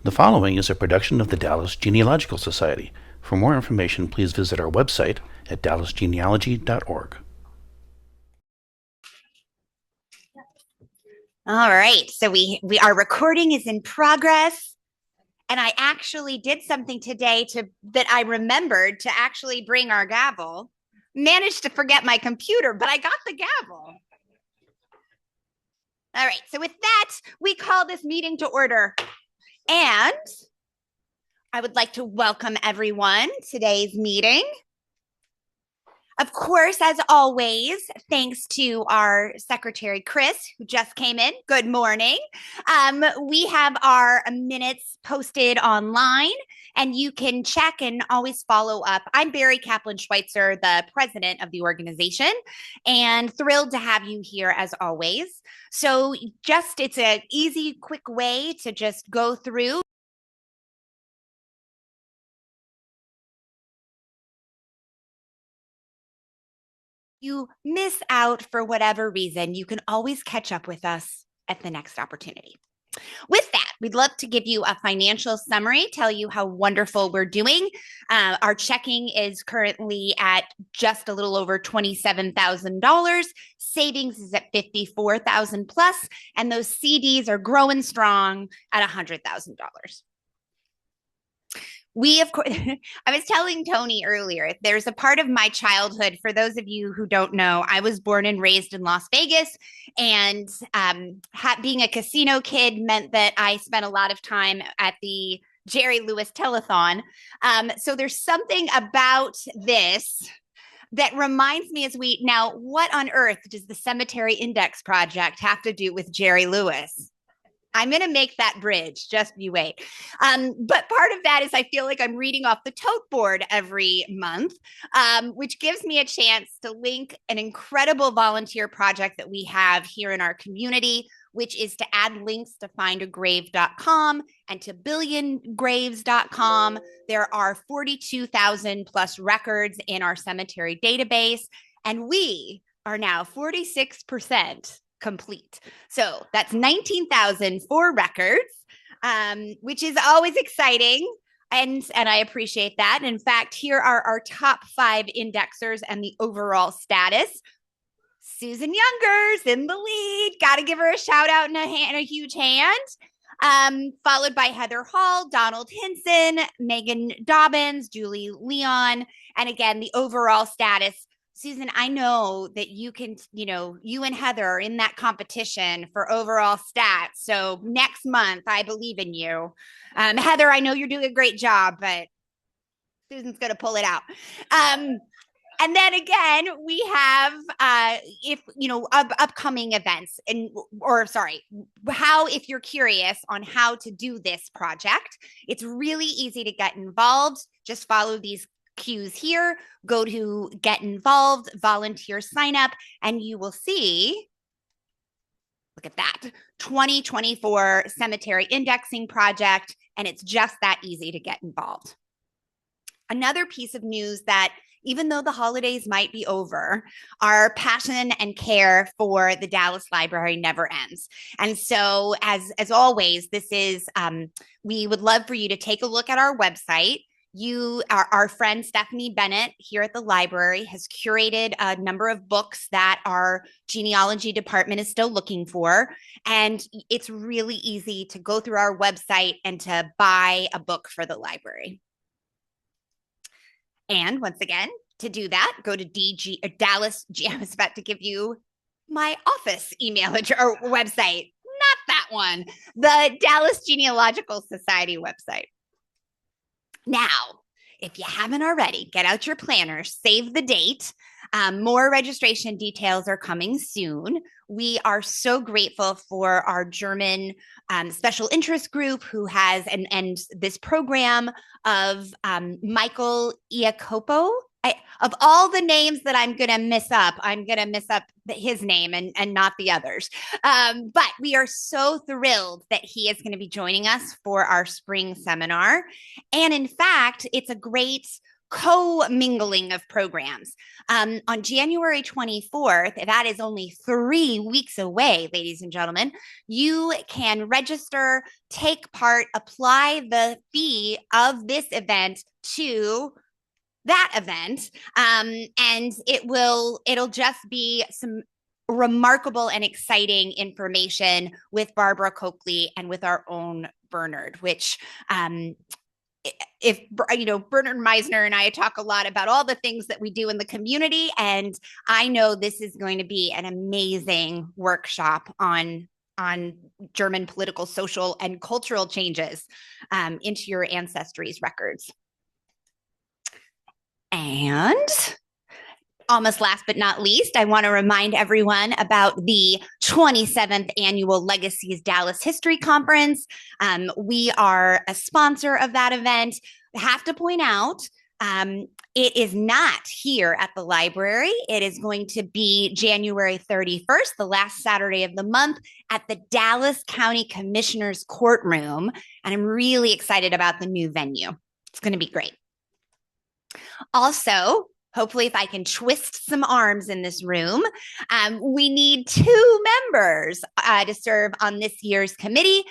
The following is a production of the Dallas Genealogical Society. For more information, please visit our website at dallasgenealogy.org. All right, so we our recording is in progress, and I actually did something today that I remembered to actually bring our gavel. Managed to forget my computer, but I got the gavel. All right, so with that, we call this meeting to order, and I would like to welcome everyone to today's meeting. Of course, as always, thanks to our secretary, Chris, who just came in. Good morning. We have our minutes posted online, and you can check and always follow up. I'm Barry Kaplan-Schweitzer, the president of the organization, and thrilled to have you here as always. So it's an easy, quick way to just go through. You miss out for whatever reason, you can always catch up with us at the next opportunity. With that, we'd love to give you a financial summary, tell you how wonderful we're doing. Our checking is currently at just a little over $27,000. Savings is at $54,000 plus, and those CDs are growing strong at $100,000. We, of course, I was telling Tony earlier, there's a part of my childhood, for those of you who don't know, I was born and raised in Las Vegas, and being a casino kid meant that I spent a lot of time at the Jerry Lewis Telethon. So there's something about this that reminds me now, what on earth does the Cemetery Index Project have to do with Jerry Lewis? I'm going to make that bridge. Just you wait. But part of that is I feel like I'm reading off the tote board every month, which gives me a chance to link an incredible volunteer project that we have here in our community, which is to add links to findagrave.com and to billiongraves.com. There are 42,000 plus records in our cemetery database, and we are now 46% complete. So that's 19,004 records, which is always exciting. And I appreciate that. In fact, here are our top 5 indexers and the overall status. Susan Younger's in the lead. Got to give her a shout out and a huge hand. Followed by Heather Hall, Donald Hinson, Megan Dobbins, Julie Leon. And again, the overall status. Susan, I know that you and Heather are in that competition for overall stats. So next month, I believe in you. Heather, I know you're doing a great job, but Susan's going to pull it out. And then again, we have, upcoming events if you're curious on how to do this project, it's really easy to get involved. Just follow these cues here, go to get involved, volunteer sign up, and you will see, look at that, 2024 cemetery indexing project, and it's just that easy to get involved. Another piece of news that even though the holidays might be over, our passion and care for the Dallas Library never ends. And so as always, we would love for you to take a look at our website. Our friend Stephanie Bennett here at the library has curated a number of books that our genealogy department is still looking for. And it's really easy to go through our website and to buy a book for the library. And once again, to do that, go to Dallas. I was about to give you my office email address or website, not that one, the Dallas Genealogical Society website. Now, if you haven't already, get out your planners, save the date. More registration details are coming soon. We are so grateful for our German special interest group who has, and this program of Michael Iacopo. Of all the names that I'm going to miss up his name and not the others. But we are so thrilled that he is going to be joining us for our spring seminar. And in fact, it's a great co-mingling of programs. On January 24th, that is only 3 weeks away, ladies and gentlemen, you can register, take part, apply the fee of this event to that event. And it'll just be some remarkable and exciting information with Barbara Coakley and with our own Bernard, which if Bernard Meisner and I talk a lot about all the things that we do in the community, and I know this is going to be an amazing workshop on German political, social, and cultural changes into your ancestry's records. And almost last but not least, I want to remind everyone about the 27th Annual Legacies Dallas History Conference. We are a sponsor of that event. I have to point out, it is not here at the library. It is going to be January 31st, the last Saturday of the month, at the Dallas County Commissioner's Courtroom. And I'm really excited about the new venue. It's going to be great. Also, hopefully, if I can twist some arms in this room, we need 2 members to serve on this year's committee.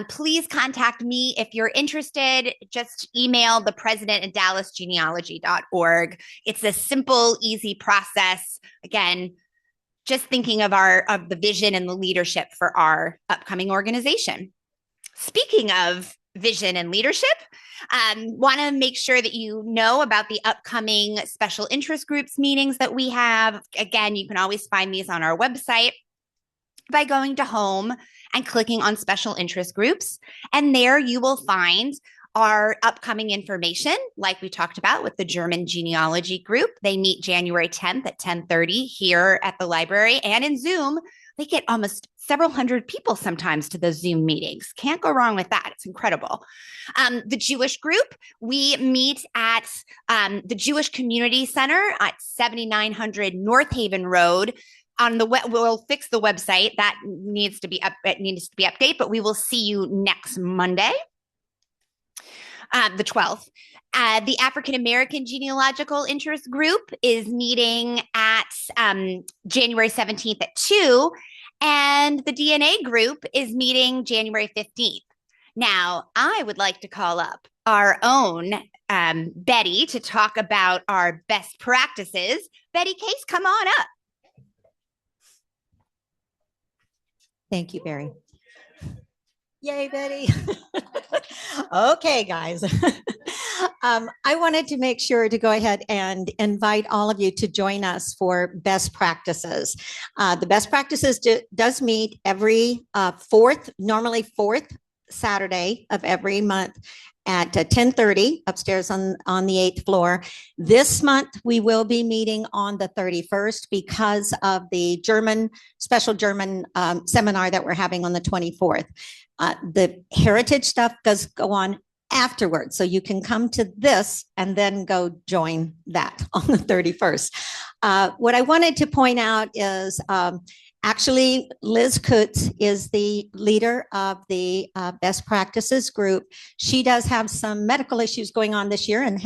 Please contact me if you're interested. Just email the president at dallasgenealogy.org. It's a simple, easy process. Again, just thinking of the vision and the leadership for our upcoming organization. Speaking of vision and leadership, want to make sure that you know about the upcoming special interest groups meetings that we have. Again, you can always find these on our website by going to home and clicking on special interest groups. And there you will find our upcoming information, like we talked about with the German genealogy group. They meet January 10th at 10:30 here at the library, and in Zoom. They get almost several hundred people sometimes to those Zoom meetings. Can't go wrong with that. It's incredible. The Jewish group, we meet at the Jewish Community Center at 7900 North Haven Road. We'll fix the website. That needs to be updated, but we will see you next Monday, the 12th. The African American Genealogical Interest Group is meeting at January 17th at 2, and the DNA group is meeting January 15th. Now, I would like to call up our own Betty to talk about our best practices. Betty Case, come on up. Thank you, Barry. Yay, Betty. Okay, guys. I wanted to make sure to go ahead and invite all of you to join us for best practices. The best practices does meet every normally fourth Saturday of every month at 10:30 upstairs on the 8th floor. This month, we will be meeting on the 31st because of the special German seminar that we're having on the 24th. The heritage stuff does go on afterwards. So you can come to this and then go join that on the 31st. What I wanted to point out is actually Liz Kutz is the leader of the best practices group. She does have some medical issues going on this year and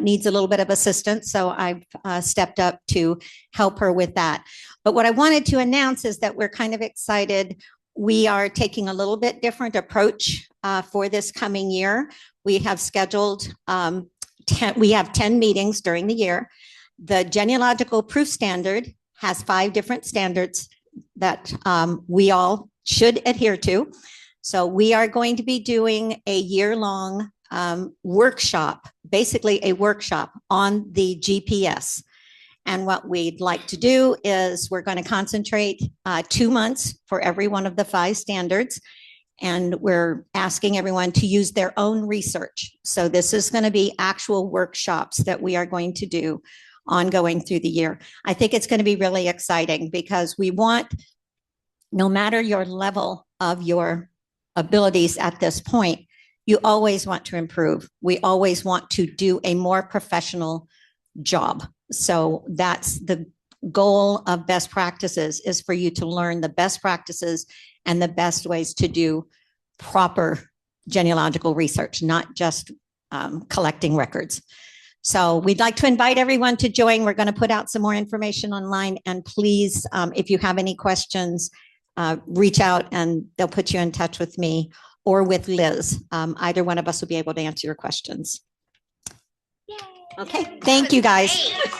needs a little bit of assistance. So I've stepped up to help her with that. But what I wanted to announce is that we're kind of excited. We are taking a little bit different approach for this coming year. We have scheduled 10 meetings during the year. The genealogical proof standard has 5 different standards that we all should adhere to. So we are going to be doing a year-long workshop, basically a workshop on the GPS. And what we'd like to do is we're going to concentrate 2 months for every one of the 5 standards. And we're asking everyone to use their own research. So this is going to be actual workshops that we are going to do ongoing through the year. I think it's going to be really exciting because we want, no matter your level of your abilities at this point, you always want to improve. We always want to do a more professional job. So that's the goal of best practices, is for you to learn the best practices and the best ways to do proper genealogical research, not just collecting records. So we'd like to invite everyone to join. We're going to put out some more information online. And please, if you have any questions, reach out and they'll put you in touch with me or with Liz. Either one of us will be able to answer your questions. Yay. Okay, thank you guys. Great.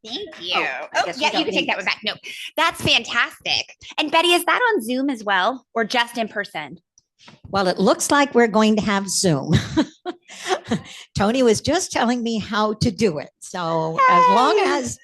Thank you. I guess we Yeah, don't you can take need that one back. No, that's fantastic. And Betty, is that on Zoom as well or just in person? Well, it looks like we're going to have Zoom. Tony was just telling me how to do it. So as long as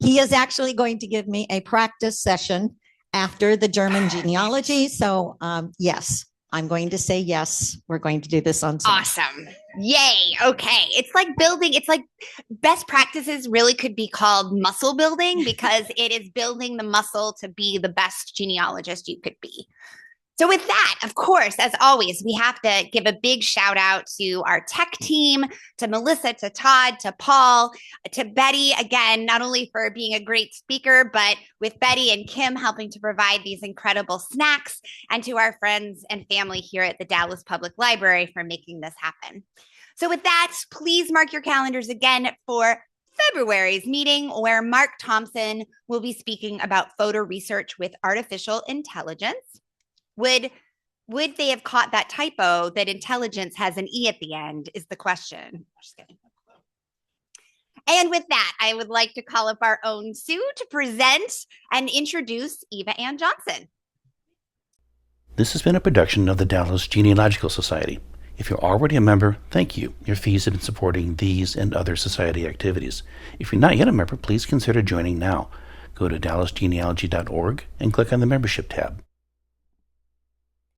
he is actually going to give me a practice session after the German genealogy. So yes, I'm going to say yes. We're going to do this on Zoom. Awesome. Yay. Okay. It's like best practices really could be called muscle building because it is building the muscle to be the best genealogist you could be. So with that, of course, as always, we have to give a big shout out to our tech team, to Melissa, to Todd, to Paul, to Betty, again, not only for being a great speaker, but with Betty and Kim helping to provide these incredible snacks, and to our friends and family here at the Dallas Public Library for making this happen. So with that, please mark your calendars again for February's meeting where Mark Thompson will be speaking about photo research with artificial intelligence. Would they have caught that typo that intelligence has an E at the end is the question. Just kidding. And with that, I would like to call up our own Sue to present and introduce Eva Ann Johnson. This has been a production of the Dallas Genealogical Society. If you're already a member, thank you. Your fees have been supporting these and other society activities. If you're not yet a member, please consider joining now. Go to dallasgenealogy.org and click on the membership tab.